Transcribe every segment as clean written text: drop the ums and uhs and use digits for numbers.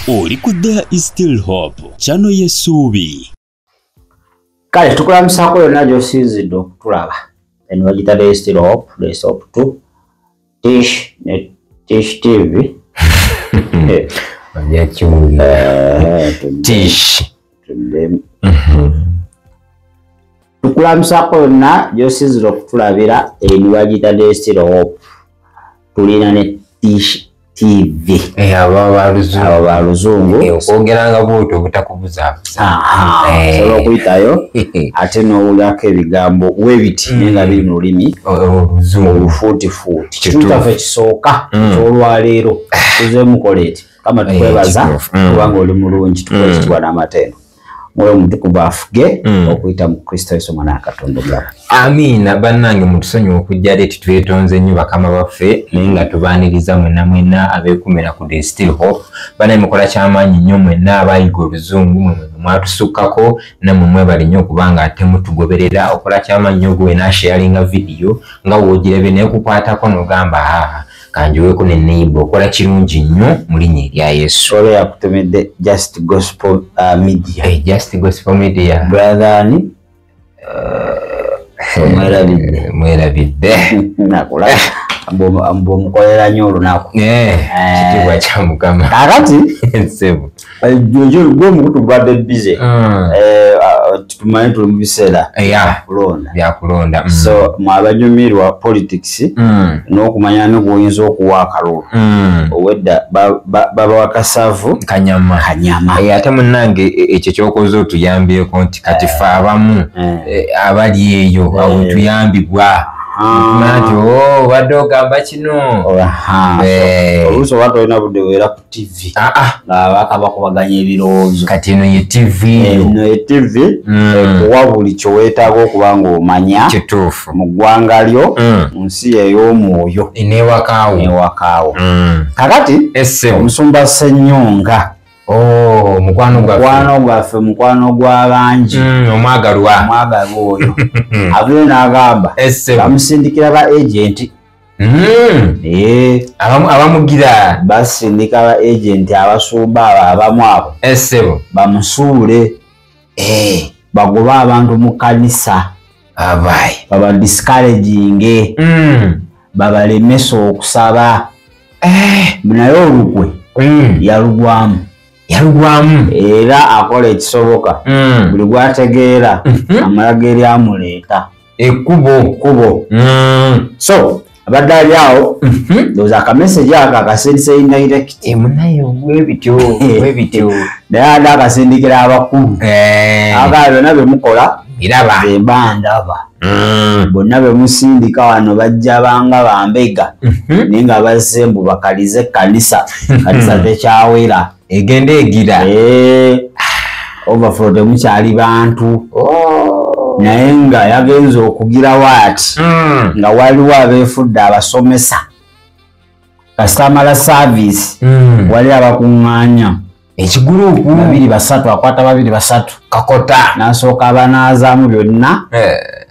Oli ku There Is Still Hope, channel y'essuubi. Kale tukulamusako yonna gy'osinzidde okutulaba. Eno bagita There Is Still Hope, There Is Hope 2, Tish TV. Tish. Tukulamusako yonna gy'osinzidde okutulabira. Eno bagita There Is Still Hope. Tulina ne Tish TV. Aba luzungu. Ogeranga bw'otyo obutakubuzabuza. Osobola okuyitayo ate n'owulirako ebigambo webiti nga biri mu lulimi olufuutifuuti. Kitundu kyaffe kisooka olwaleero tuzeemukola eti kama tukwebaza kubanga oli mulungi tukola ekitibwa n'amatendo. Mwoyo mutukuvu afuge okuyita mu Kristo Yesu Mwana wa Katonda omulamu. Amiina bannange mutusonyiwa okujja leeti twetonze nnyo bakama baffe naye nga tubaaniriza mwenna abeekumira ku There Is Still Hope. Banaye mukola kyamaanyi nnyo mwenna abayiga oluzungu mwe mwatusukkako nammwe mwebale nnyo okubanga ate mutugoberera okola kyamaanyi nnyo gwe naasharinga vidiyo nga woogirabye naye kukwatako n'ogamba kanjiweeko ne neighbor okola kirungi nnyo mu linnya erya Yesu. Oba yakutemedde Just Gospel Media. Just Gospel Media. Brother ni mwerabidde. Nakula mbomukolera nnyo olunaku. Kitiibwa kya Mukama. Kakati Nsebo. Gwe omukutu gubadde bize. Tumanyi tuli mu biseera bya kulonda. So mwabanyumirwa politics n'okumanya ne gwoyinza okuwa akalulu. Owedda babawa kasavu kanyama. Ate munnange ekyo kyokoze otuyambyeko nti kati ffe abamu abali eyo awo tuyambibwa. Nanti wadde ogamba kino oluusi oba tolina budde weera ku TV ng'abaaka bakubaganya ebirowoozo. Kati eno ye TV ekuwa buli kye weetaaga okuba ng'omanya kituufu mu ggwanga lyo mu nsi ey'omwoyo n'ewakaawo. Kakati omusumba Ssenyonga mukwano gwaffe mukwano gw'abangi omwagalwa oyo avule n'agamba bamusindikira ba agenti abamugira basindika ba agenti abasumba abamu abo bamusuule bagobe abantu mu kanisa baba discouraging babalemesa okusaba naye olukwe yalugwamu era akola ekisoboka buli gwategeera amalaga eri amuleeta ekkubo. So abadde ali awo ndowooza akameseji ako akasindisa indirect bwebityo naye ate akasindikira abakulu akala byonna bemukola bemba ndaba bonna bemusindika wano bajja banga bambega naye nga bazze mbu bakalize kanisa tekyawera egenda egira overflow temukyali bantu naye nga yagenza okugirawo ati nga waliwo abeefudde abasomesa customer service wali abakuŋŋaanya ekigurupu 2-3 akwata 2-3 kakota n'asooka abanazaamu byonna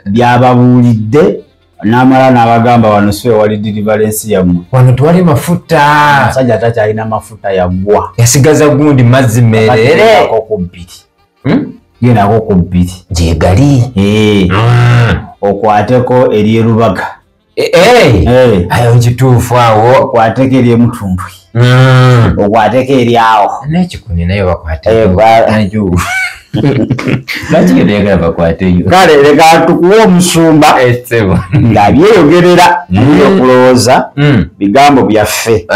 byababuulidde n'amala n'abagamba wano si wali deliverance yammwe wano tuwali mafuta omusajja takyalina mafuta yaggwa yasigaza gundi mazzi merere genako ku 2 gyegali okwateko eryerubaga ayo kituufu awo okwateko eryemutundwe okwateko eryawo nekikuni nayo bakwateyo kale leka tukuwa omusumba ng'abyeyogerera okulowooza bigambo byaffe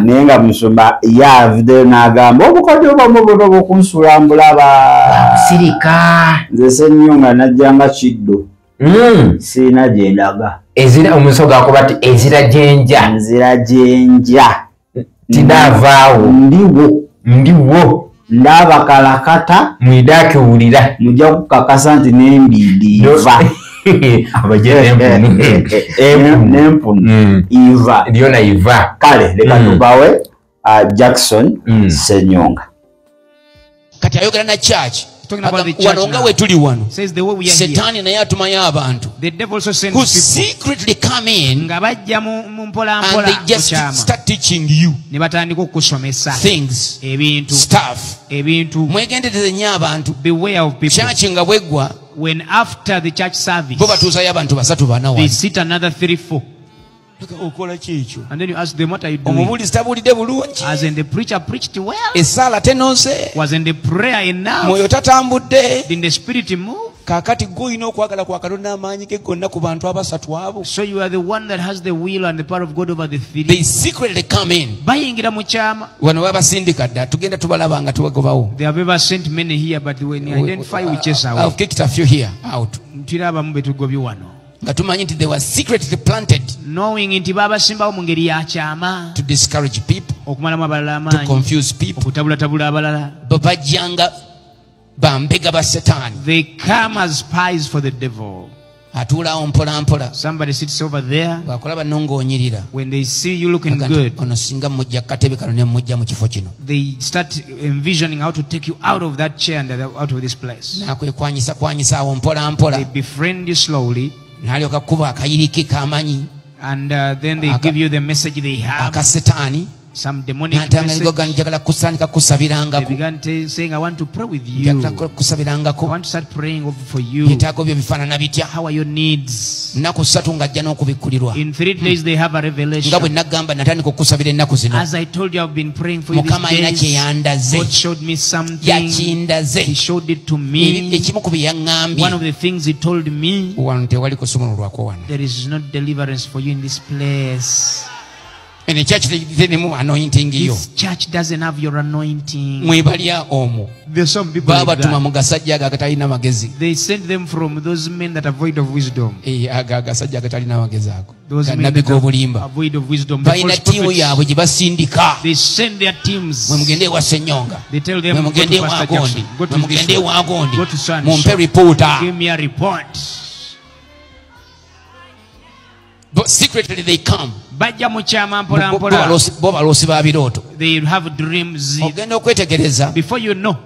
naye nga musumba yavudeyo n'agamba obukadde obamu buno bwokunsuula mbulaba sirika nze Ssenyonga najjanga kiddo sirina gyendaga omuso gakuba ti ezira jenja tinavaawo ndiwo ndabakalakata mwidakiwulira mujja kukakasa nti nembidiiva nempunu iva lyona iva. Kale leka tubawe Jackson Ssenyonga. Kati ayogera na church talking about the church now. Says the way we are here. The devil also sends who people secretly come in nga bajja mu mpola and mpola they just start teaching you ne batandika okusomesa things, ebintu stuff. ebintu. Mwegendereze nnyo abantu. Beware of people. Church nga bweggwa, When after the church service bo batuusayo abantu basatu bana they wano. sit another 3-4 Okola ki ekyo? and then you ask them, what are you doing? Omubuulizi tabuulidde bulungi. As in the preacher preached well. Essaala tenonse. Was in the prayer enough? Mwoyo tatambudde. Did the spirit move? Kaakati ggwe olina okwagala kwa Katonda amaanyi ge gonna ku bantu abasatu abo. So you are the one that has the will and the power of God over the They three. secretly come in. Bayingira mu kyama. Wano babasindika dda tugenda tubalaba nga tubagobawo. They have ever sent many here, but when you identify we chase I've away. kicked a few here out. Tirabamu betugobye wano. Nga tumanyi nti they were secretly planted Knowing nti babasimbawo mu ngeri ya kyama. to discourage people, Okumalamu abalala to amaanyi. confuse people. Okutabulatabula abalala. Bo bajjanga bambega ba Setaani. They come as spies for the devil. Atuulawo mpola mpola. Somebody sits over there. Bwakulaba nongoonyirira. When they see you looking Bagamba, good, ono singa mujja ku katebe kano ne mujja mu kifo kino. they start envisioning how to take you out of that chair and out of this place. Nakwekwanyisa awo mpola They mpola. befriend you slowly, N'alyoka kuba akayiriki k'amanyi and then they give you the message they have, aka Setaani. some demonic N'atanga message. ligo njagala kusandika They kusabirangako. began saying, I want to pray with you. Njagala I kusabirangako. want to start praying for you. Byetaago byo bifaanana bitya? How are your needs? Nnaku 3 ng'ajja n'okubikkulirwa. In 3 days they have a Nga bwe revelation. nagamba natandika okusabira ennaku zino. As I told you, I've been praying for you Mukama alina these kye days. yandaze. God showed me something. Yakindaze. He showed it to me. Ekimu ku bye yaŋŋambye. One of the things he told me, Wano tewali kusumululwako wano. there is no deliverance for you in this place. And the church terimu anointing yo. This church doesn't have your anointing. Mwebalya omwo. There's some people like Babatuma mu that. gasajja ago agatalina magezi. They sent them from those men that are void of wisdom. Ago agasajja agalina magezi ago. Those men Gannabbi that are g'obulimba. void of wisdom. The Balina false ttiimu prophets, yaabwe gye basindika. they send their teams. Mwe mugende ewa Ssenyonga. They tell them, Mwe go mugende to ewa Pastor Gondi. Jackson. Go Mwe to mugende this ewa one. Gondi. Go to Sun. Mumpe reporter. Give me a report. But secretly they come. Bajja mu kyama mpola Bo mpola. baloosi ba birooto. They have dreams. Ogenda okwetegereza Before you know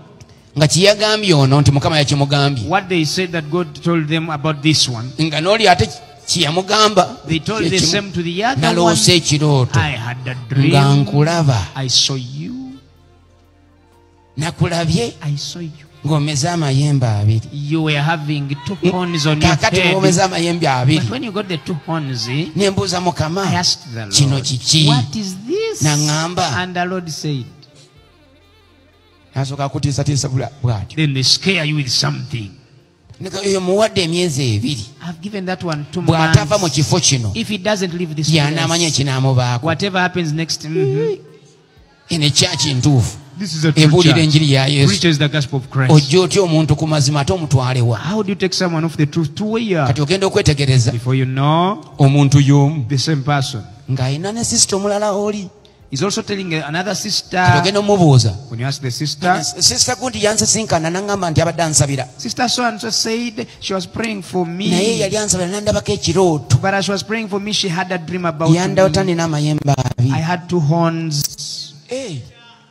nga kye yagambye ono nti Mukama yakimugambye. what they said that God told them about this one, Nga n'oli ate kye yamugamba. they told the same to the other one. Naloosa ekirooto. I had a dream. Nga nkulaba. I saw you. Nakulabye I saw you. ng'omeza amayembe abiri. You were having 2 horns on your Kaakati head. ng'omeza amayembe abiri. But when you got the 2 horns, Ne mbuuza Mukama, I asked the kino Lord, kiki? what is this? N'aŋŋamba. And the Lord said, N'asooka akutiisatiisa bw'atyo. then they scare you with something. Oyo muwadde emyezi 2. I've given that one 2 Bw'atava mu months. kifo kino, If he doesn't leave this y'anaamanya place, ekinaamubaako. whatever happens next, Eno ekyaki ntuufu. this is a true Ebuulira church. enjiri ya Yesu. Preaches the gospel of Christ. Ojja otya omuntu ku mazima ate omutwale wa? How do you take someone off the truth to where? Kati ogenda okwetegereza Before you know, omuntu y'omu the same person ng'alina ne sisita omulala oli. is also telling another Kati sister. ogenda omubuuza. When you ask the sister, Sisita gundi yansisinkana n'aŋŋamba nti abadde ansabira. sister so and so said she was praying for Naye me, yali ansabira n'andabako ekirooto. but as she was praying for me, she had a dream about Yandawota me. nina amayembe I abiri. had 2 horns,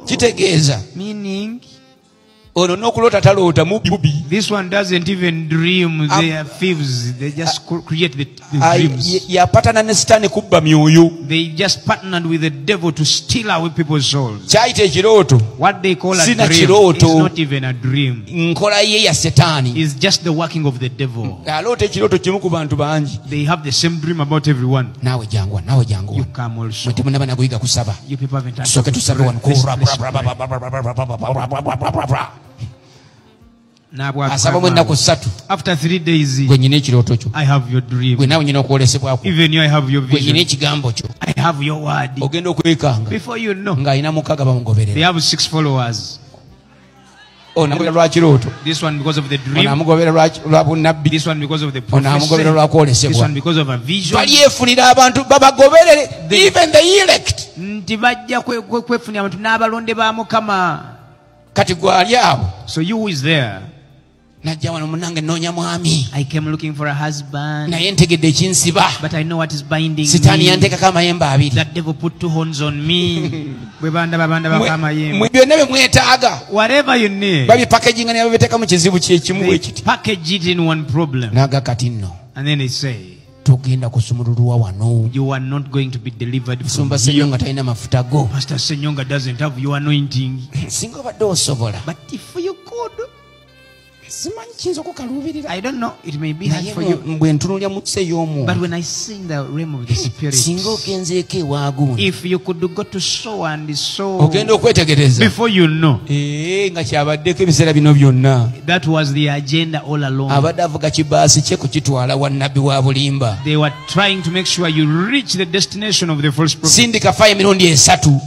Kitegeeza meaning ono n'okuloota taloota mubbi. this one doesn't even dream. They are thieves. They just create the dreams. Yapatana ne sitaani kubba myoyo. They just partnered with the devil to steal away people's souls. Kyayita ekirooto. What they call a Sina dream kirooto. is not even a dream. Nkola ye ya Setaani. It's just the working of the devil. Aloota ekirooto kimu ku bantu bangi. They have the same dream about everyone. Naawe janguwa, naawe You janguwa. come also. Mwe temunaba nakuyiga kusaba. You people haven't had Tusooke tusabe wano. Asaba mu ennaku 3. After 3 days, Gwe nyina ekirooto kyo. I have your dream. Gwe naawe nyina okwolesebwako. Even you, I have your Gwe nyina vision. ekigambo kyo. I have your word. Ogenda okwekanga. Before you know, Ng'alina 6 they bamugoberera. have 6 followers. Onamugobera lwa kirooto. This one because of the dream. Onamugobera lwa bunnabbi. This one because of the Onamugobera lwa prophecy. This kwolesebwa. one because of a vision. Balyefunira abantu babagoberere. Even the elect. Nti bajja kwefunira abantu n'abalonde ba Mukama. Kati gwe ali awo. So you who is there, najja wano munange nnoonya mwami. I came looking for a husband. Naye ntegedde ekinsiba. But I know what is binding Sitaani me. yanteekako amayembe abiri. That devil put 2 horns on me. Bwe banda bakamayembe. Byonna bye mwetaaga. Whatever you need. Babipackaging ne babiteeka mu kizibu kyekimu bwe kiti. Package it in one problem. Naga kati nno. And then they say, togenda kusumululwa wano. you are not going to be delivered from Musumba here. Senyonga talina mafuta go. Pastor Senyonga doesn't have your anointing. Singa obadde osobola. But if you could, Simanyi kiyinza okukaluubirira. I don't know, it may be hard for you. Bwe ntunulya mu nsi ey'omwoyo. But when I sing the realm of the spirit, Singa ogenzeeko ewaagundi. if you could go to sow and sow Ogenda okwetegereza. before you know, Nga kyabaddeko ebiseera bino byonna. that was the agenda all along. Abadde avuga kibaasi kye kukitwala wa nnabbi wa bulimba. They were trying to make sure you reach the destination of the false prophet. Sindika faayo emirundi 3.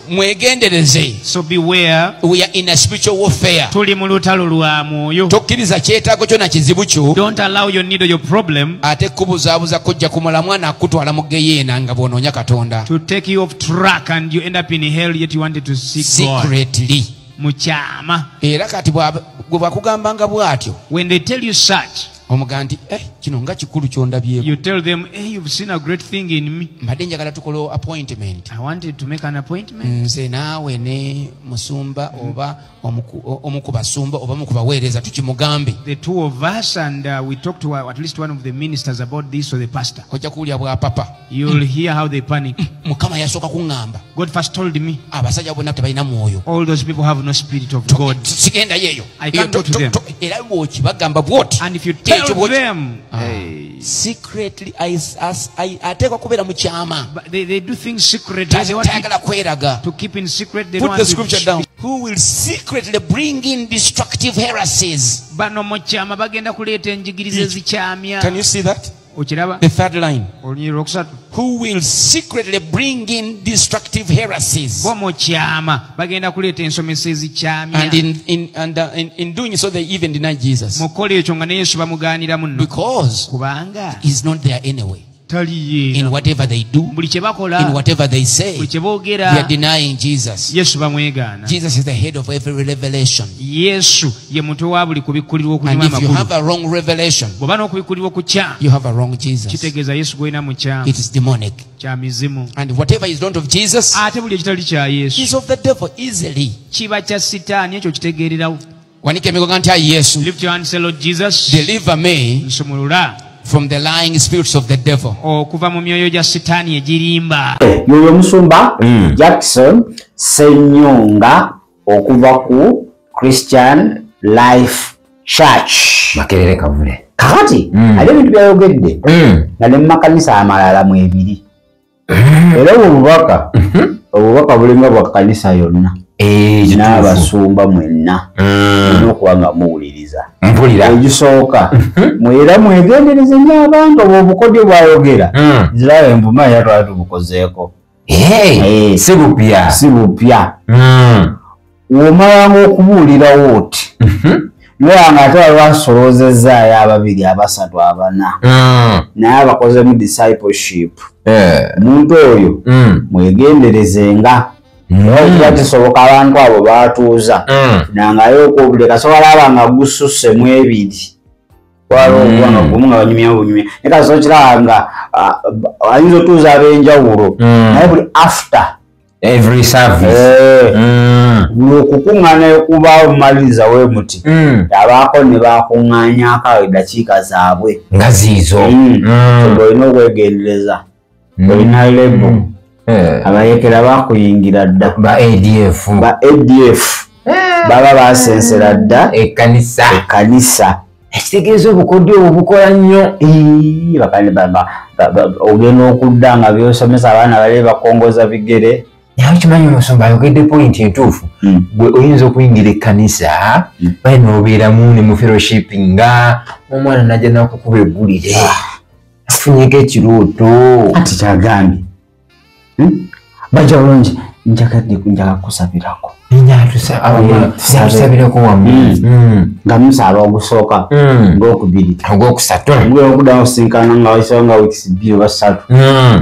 Mwegendereze. So beware. We are in a spiritual warfare. Tuli mu lutalo lwa mwoyo. Tokkiriza kyetaago kyo na kizibu kyo. Don't allow your need or your problem ate kubuzaabuza kujja kumala mwana akutwala mu geyeena nga bw'onoonya Katonda. to take you off track and you end up in hell, yet you wanted to seek God. Secretly. Mukyama. Era kati bwe bakugambanga bw'atyo When they tell you such, omuga nti kino nga kikulu kyondabyeko. you tell them, hey, you've seen a great thing in me. Mbadde njagala tukole appointment. I wanted to make an appointment. Nze naawe ne musumba oba omu ku basumba oba mu ku baweereza tukimugambe. The 2 of us, and we talked to at least one of the ministers about this, or the pastor. Ojja kuwulya bwa papa. You'll hear how they panic. Mukama yasooka kuŋŋamba. God first told me, Abasajja bonna tebalina mwoyo. all those people have no spirit of God. Sigenda yeeyo. I can't go to them. Era bw'okibagamba bw'oti. And if you tell them, secretly ateekwa kubeera mu kyama. but they do things secretly. They want Tayagala kweraga. to keep in secret. They Put don't the want to scripture down. Who will secretly bring in destructive heresies? bano mu kyama bagenda kuleeta enjigiriza ezikyamya. Can you see that? Okiraba? The third line. Olunyiri lwokusatu. Who will secretly bring in destructive heresies? Bo mu kyama bagenda kuleeta ensomesa ezikyamya. And in doing so, they even deny Jesus. mu kukola ekyo nga ne Yesu bamugaanira muno. Because Kubanga he's not there anyway. tali In yeera. whatever they do, Buli kye in bakola, whatever they say, buli kye they are boogera, denying Jesus. Yesu bamwegaana. Jesus is the head of every revelation. Yesu ye mutwe wa buli kubikkulirwa And okunyuma if you have amakulu. a wrong revelation, Bw'oba n'okubikkulirwa okukya, you have a wrong Jesus. kitegeeza Yesu gw'olina mu kyamu. It is demonic. Kya mizimu. And whatever is not of Jesus Ate buli ekitali kya is Yesu of the devil easily. kiba kya Sitaani, ekyo kitegeererawo. Wanika emigongo nti ayi Yesu, Lift your hand, say, Lord Jesus, deliver me nsumulula from the lying spirits of the devil. okuva mu myoyo gya Sitaani egirimba. yoyo musumba Jackson Senyonga okuva ku Christian Life Church. Makerere kavule. Kakati ali ebintu byayogedde nga ne mu makanisa amalala mu ebiri. Era obubaka bulinga bwa kanisa yonna. N'abasumba mwenna n'okuba nga muwuliriza. Egisooka mwera mwegendereze n'abantu obwo obukodyo bwayogera zirayo envuma yatwala tubukozeeko. Si bupya. W'omalanga okubuulirawo oti noyanga ate walwasolozezaayo ababiri abasatu abana naye abakozemu discipleship. Omuntu oyo mwegenderezenga. Okuba kisoboka abantu abo batuuza nangayo okubuli kasobola abanga gusussemu ebiri waliwo okuba nga gumu nga banyumya bunyumya naye kasobola kiranga ayinza otuuza ab'enjawulo naye buli after every service buli okukuŋŋaana ekuba omumaliriza we muti abaako ne bakuŋŋaanyaako eddakiika zaabwe nga ziizo olina okwegendereza olina lebo abayekera bakuyingira dda ba ADF baba basensera dda ekkanisa ekitegeeza obukodyo obwo bukola nnyo ogenda okudda nga byosomesa abaana bali bakongoza bigere naye kimanyi omusumba ayogedde pointi entuufu gwe oyinza okuyingira ekkanisa baye n'obeeramu ne mu fellowship nga omwana najja nakukuba eggulire afunyeko ekirooto ati kyagambye bajja bulungi njaga kusabirako tusabirako wamu nga musaba ogusooka ng'okubiri ogwokusatu ngwe okuddamu kusinkana nga waisaba nga weeks bbiri oba ssatu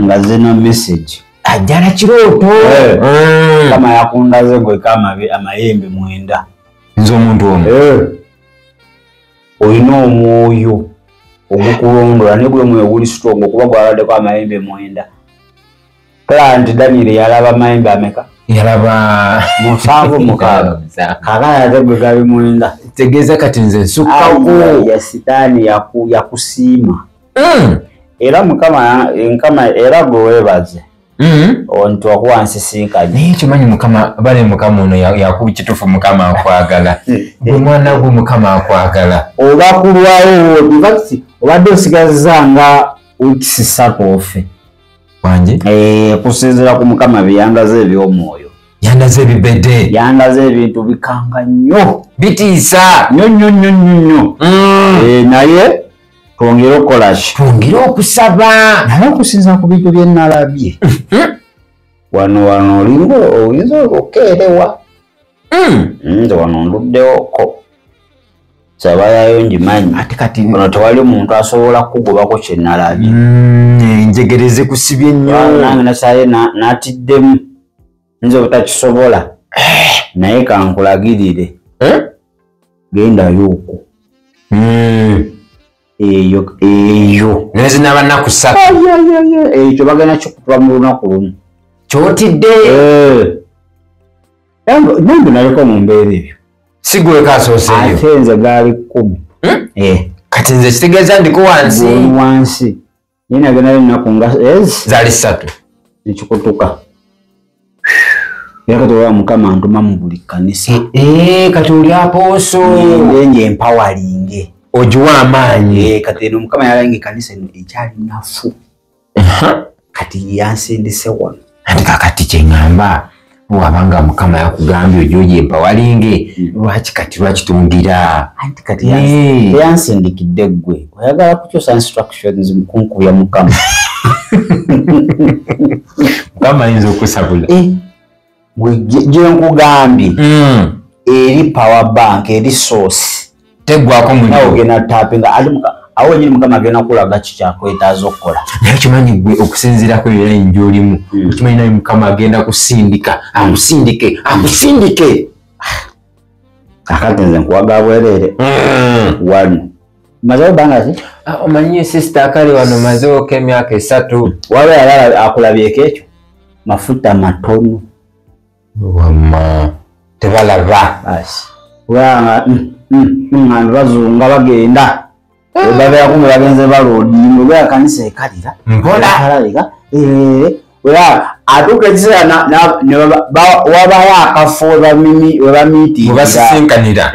nga zena message ajala kirooto kama yakundaze gwe kama amayembe 9 nzo omuntu omu olina omwoyo ogukulondola ne gwe mwoyo guli strong okuba gwaladdeko amayembe 9 Plant Daniel yalaba amayembe ameka yalaba 7 kakaya tegwe gali 9 tegeeza kati nze nsukkaku ya sitaani yakusiima era mukama era gwe weebaze onto wakuwansisinkanye naye kimanyi mukama bale mukama ono yakubikitufu mukama akwagala gwe mwana gwe mukama akwagala oba kulwawo bivakisi obadde osigazanga weeks 3 ofe wanje kusinziira ku mukama byandaze ebyomwoyo yandaze ebibedde yandaze ebintu bikanga nnyo bitiisa nnyo naye twongere okukolaki twongere okusaba naye okusinza ku bintu bye nalabye wano olinga oyinza okukeerewa nze wano nduddewoko sabayayo njimanyi ate kati ono tewali muntu asobola kugobako kye nalabye enjegereze kusibye nnyo nange nasaye natiddemu nze obutakisobola naye kankulagirire gendayo okwo eyo nezinaba nnaku 3 ekyo bagenda kikutuba mu lunaku lumu kyotidde nange naliko mu mbeera ebyo sigweko asooseeyo ate nze gaali 10 kati nze kitegeeza ndiko wansi naye nagenda lunaku nga zaali 3 nekikutuka era kati oba mukama ntuma mu buli kkanisa kati oli apooso nge empawalinge ogiwa amaanyi kati eno mukama yalange ekkanisa eno ekyali nafu kati yansindise wano ati kakati kyeŋŋamba wabanga mukama yakugambye ojoji empawalinge lwaki tundira anti kati yansindikidde ggwe oyagala kukyusa instructions mukunkubya mukama mukama ayinza okusabula gyenkugambye eri power bank eri source teggwako nawe ogenda tapinga awo nyini mukama agenda kulaga kikyakwetaaza okukola naye kimanyi gwe okusinziirako ebirayinji olimu okimanyi naye mukama agenda kusindika akusindike akati nze nkuwaga bwereere wano mazewo banga ki omanyi sisita akali wano mazewooko emyaka 3 waba yalala akulabyeko ekyo mafuta matono wama tebalaba basi kubanga bazunga bagenda babeera kumwe bagenze balodinga olwera kanisa ekalira mpola atuuka ekiseera wabayo akafo webasisinkanira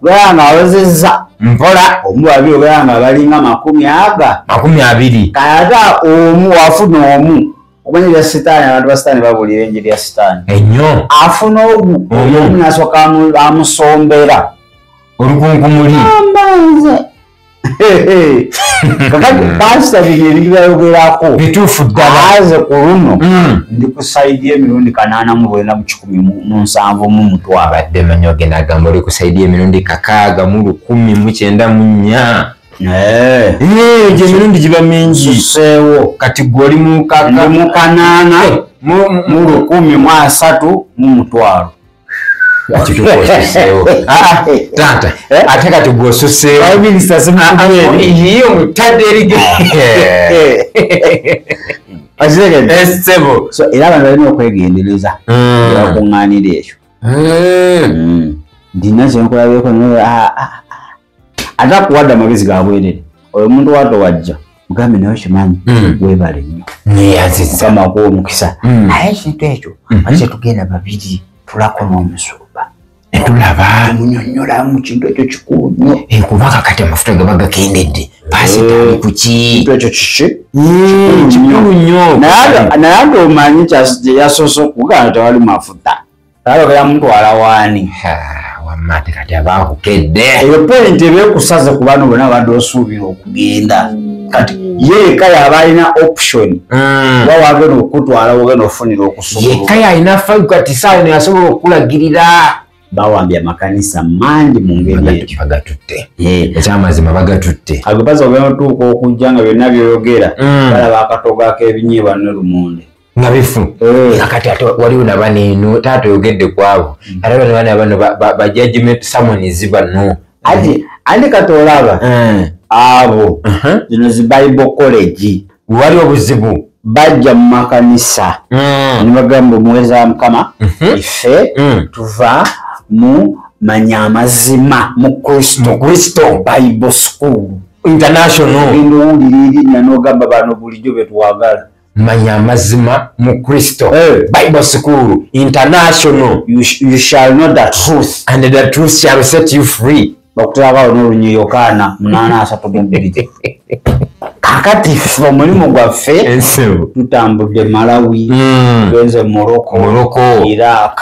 olwera nga awezezza mpola omu babiri olwera nga balinga 20 kayata omu wafuna omu omanyi bya sitaani abantu ba sitaani babulira enjiri ya sitaani ennyo afuna omu omu nasooka amusombera olukunkumuli ambanze kakati pasita bino ebintu byayogerako bituufu ddala aze ku luno ndi ku saidi y'emirundi 89 mu 170 abadde manyi ogenda agamba oli ku saidi y'emirundi 694 egyo emirundi giba mingi suseewo kati gwe oli mu 8 mu 130 tata ate kati gwe osuseewo iyo mutadde erige esebo era abantu balina okwegendereza bakuŋŋaanira ekyo ndina kyenkulabyeko ate akuwadde amagezi gabwerere oyo omuntu wato wajja mugambe naye kimanyi webale nnyo mukama akuwa omukisa naye ekintu ekyo akye tugenda babiri tulako n'omusuuba netulaba munyonnyola mu kintu ekyo kikulu nnyo kubanga kati amafuta gaba gakendedde pasita ali kuki kintu ekyo kiki kikulu nnyo naye ate omanyi yasoose okugana tewali mafuta alogera mutwala waani wamate kati abakukedde eyo point ebekusaze ku bano bonna badde osuubira okugenda kati yeeka yaba alina option oba wagenda okutwala wogenda ofunira okusobola yekka yalina fayu kati saawa neyasobola okulagirira bawambye amakanisa mangi mu ngeri ekyo bagatutte ekyamazima bagatutte agebaza ogenda otuuka okujja nga byonna byoyogera balaba akatogo ak'ebinyeebwa ne lumonde nga bifu kati ate waliwo nabaneeno taata oyogedde kwabo ate bana bano ba judgment summons bano ate kati olaba abo zino zi Bible college wali obuzibu bajja mu makanisa nibagamba omuweza Mukama ife tuva mu manya amazima mu Kristo Bible School International ndowulira n'ogamba bano bulijjo betwagala manya amazima mu Kristo Bible School International you shall know the truth and the truth shall set you free bakutagawo n'olunyi Yokaana 8:32 kakati ffe omulimu gwaffe tutambudde Malawi tugenze Morocco Iraq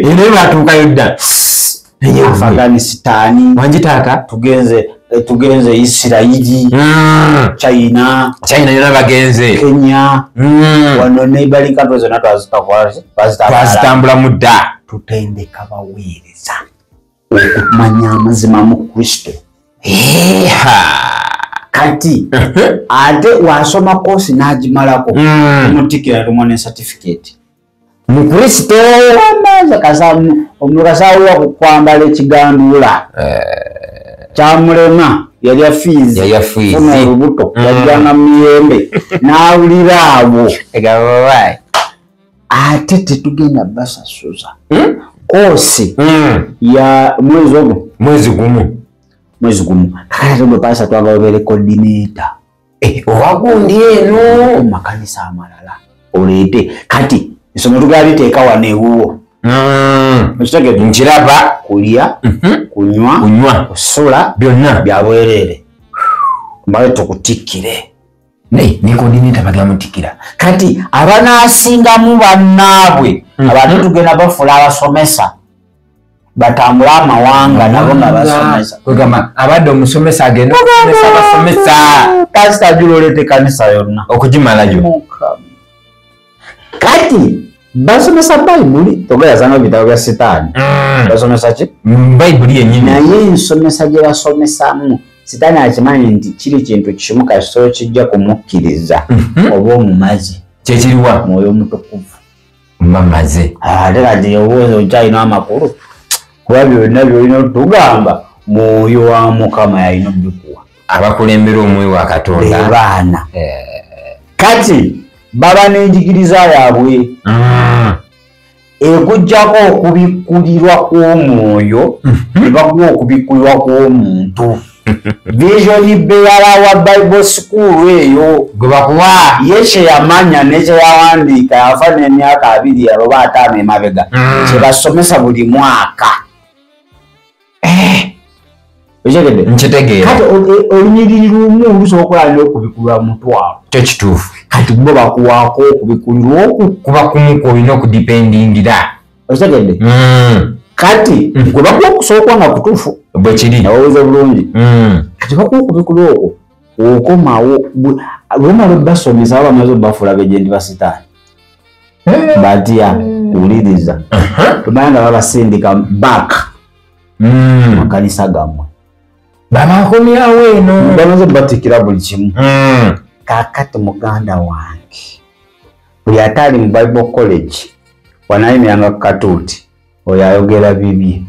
ine batuukayo dda Afghanistan wanjitaaka tugenze Isirairi China yona bagenze Kenya wano neighboring countries zonna twazitambula mu dda tutendeka baweereza okumanya amazima mu Kristo kati ate wasoma kosi n'agimalako mutikira tumone certificate mu Kristo omuntu kasaawa kukwambala ekigandula kyamulema yali afiizi funa olubuto yajjanga muyembe n'awulira abo ate tetugenda basasuza kosi ya mwezi gumu kakati gwe pasa twagala obeere coordinator owagundi eno makanisa amalala oleete kati esomero tugala liteeka wano ewuwo nkiraba kulya kunywa kusula byonna bya bwereere mbale tukutikkire ne coordinator bagamba mutikira kati abanaasingamu bannaabwe abantu tugenda bafula abasomesa batambula amawanga nabo nga basomesa kwegamba abadde omusomesa agenda okusomesa abasomesa kasita juloleete kanisa yonna okugimalayo kati basomesa bayibuli togayazanga ebitabo bya sitaani basomesa ki bayibuli yenyini naye ensomesa gye basomesamu sitaani akimanyi nti kiri kintu kimu kasitolo kijja kumukkiriza oba omumazi kyekiriwa mwoyo mutukuvu mamaze ate kati obwozi okyalina amakulu kuba byonna byolina otugamba mwoyo wa Mukama yalina obikuwa abakulembera omwoyo wa Katonda baana kati baba n'enjigiriza yaabwe ekujjako okubikkulirwa kw'omwoyo ne bakuwa okubikkulirwa kw'omuntu vision beara wa Bible School eyo gwe bakuwa ye kye yamanya ne kye yawandiika yafa n'emyaka 2 oba 5 emabega kye basomesa buli mwaka nkitegeera kati olunyiriri lumu olusobola okulanira okubikkulirwa mutwalo kyo kituufu kati bo bakuwaako okubikkulirwa kuba kumu kwolina okudipendingira okitegedde kati gwe bakuwa okusooka nga kutuufu bwe kiri nawoweza bulungi kati bakuwa okubikkulirwa okwo okomawo lwomala basomesa bamaze obafuula bejendi basitaani batya wuliriza tumanya nga babasindika back makanisa gammwe babakomyawo eno bamaze batikira buli kimu kakati muganda wange buli ataali mu Bible college wanayimiranga ku katuuti oyo ayogera bibye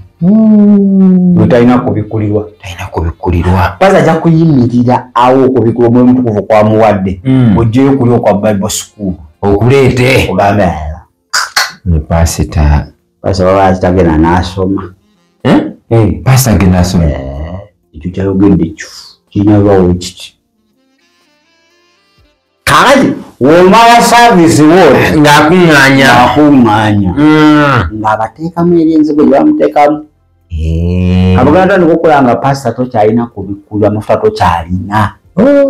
talina kubikkulirwa paza ajja kuyimirira awo okubikkulirwa omwoyo mutukuvu kwamuwadde ojjeyo kuli okwa Bible School okuleete ogambe ne pasita baba kitagenda n'asoma pasita agenda asoma ekyo kyayogedde kifu kinyabawo kiki kakati womala saavisi wooti ng'akuŋŋaanya ng'abateekamu ebyenzibwa gye bamuteekamu abaganda nikokola nga pasita tokyalina kubikkulirwa amafuta tokyalina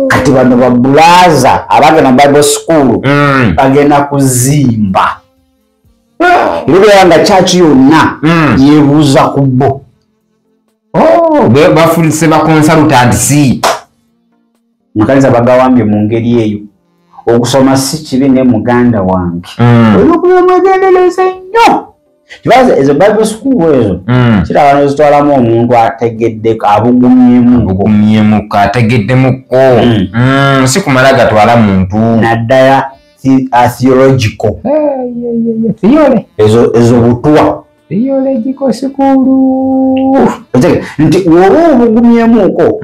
kati bano babulaaza abagenda mu Bible School bagenda kuzimba era nga church yonna yeebuuza ku bo bafulise bakonsalutantisi mukanisa bagawambye mu ngeri eyo okusoma si kibi ne muganda wange olina okuba mwegendereza nnyo kibaza ezo Bible School ezo kiraba nozitwalamu omuntu ategeddeko abugumyemuko ategeddemuko si kumala gatwala muntu naddala theological. Theology. Ezo butwa. Theological school. Nti woba obugumyemuko.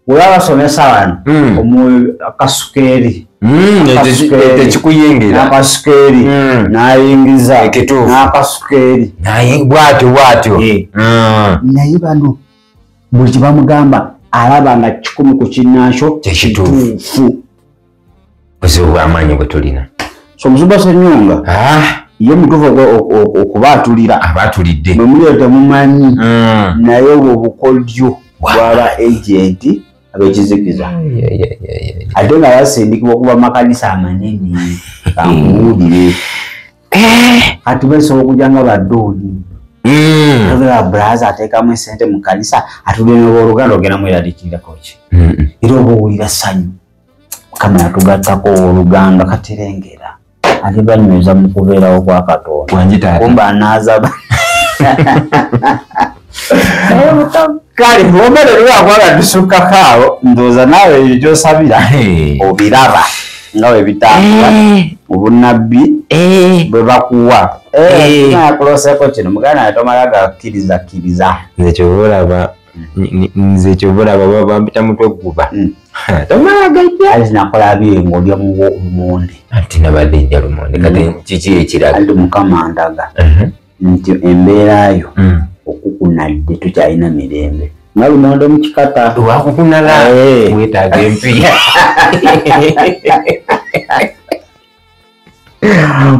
Weyabasomesa wano omu akasukeri. Tekikuyingira. N'akasukeri n'ayingiza n'akasukeri. Bwatyo. Naye bano buli kye bamugamba alaba nga 10 ku kinnaakyo kituufu. Buzibu bw'amaanyi bwe tulina. So Musumba Ssenyonga ye mutuufu okubaatulira abaatulidde mwe muli temumanyi naye obukodyo bw'aba agenti ab'ekizikiza ate nga basindikibwa okuba makanisa amanene kamuwulire kati basobola okujja nga baddooli ogera braza ateekamu esente mu kanisa atulina oluganda ogenda mweralikirako ki era oba owulira ssanyu Mukama yatugattako oluganda katerengera ate banyumiriza mu kubeerawo kwa Katonda kumba anaaza kale bw'obeera lwakwala tusukkako awo ndowooza naawe ebyo gy'osabira obiraba nga bwe bitambula obunnabbi bwe bakuwa nayakuloseeko kino muganda yatomala gakkiriza nze kyobalaba bampita mutwe guba tomala gajja ati nakola byengo olya mu lumonde anti nabadde njja lumonde kati kiki ekiraga ati Mukama andaga nti embeerayo okukunadde tukyalina mirembe nga lumonde mu kikata wakukunala wetaaga empiya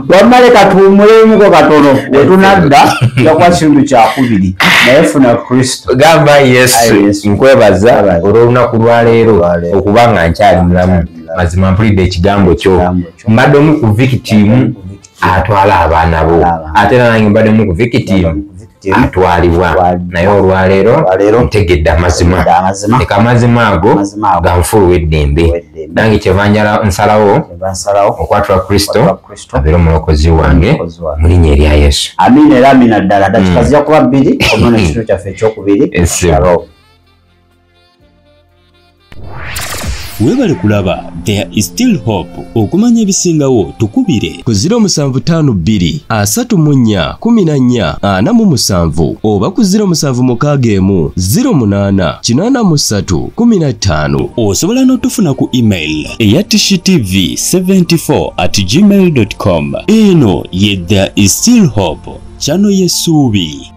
wamale katuwumulemuko katono wetunadda yakwa kintu kyakubiri naye funa Kristo gamba Yesu nkwebaza olw'olunaku lwaleero okuba nga nkyali mulamu mazima mpulidde ekigambo kyo mbadde omu ku victim atwala abaana bo ate nange mbadde omu ku victim atwalibwa naye olwaleero ntegedde amazima leka amazima ago ganfuulwa eddembe nange kyeva nsalawo okwatula Kristo abeere omulokozi wange mu linnya erya Yesu. Amiina era amiina ddala dakika zijja kuba 2 omwana ekitundu kyaffe ekyokubiri. Webale kulaba There is Still Hope okumanya ebisingawo tukubire ku 0752 34 14 47 oba ku 0761 08 83 15. Osobola n'otufuna ku email eya tshitv74@gmail.com. Eno ye There is Still Hope channel y'essuubi.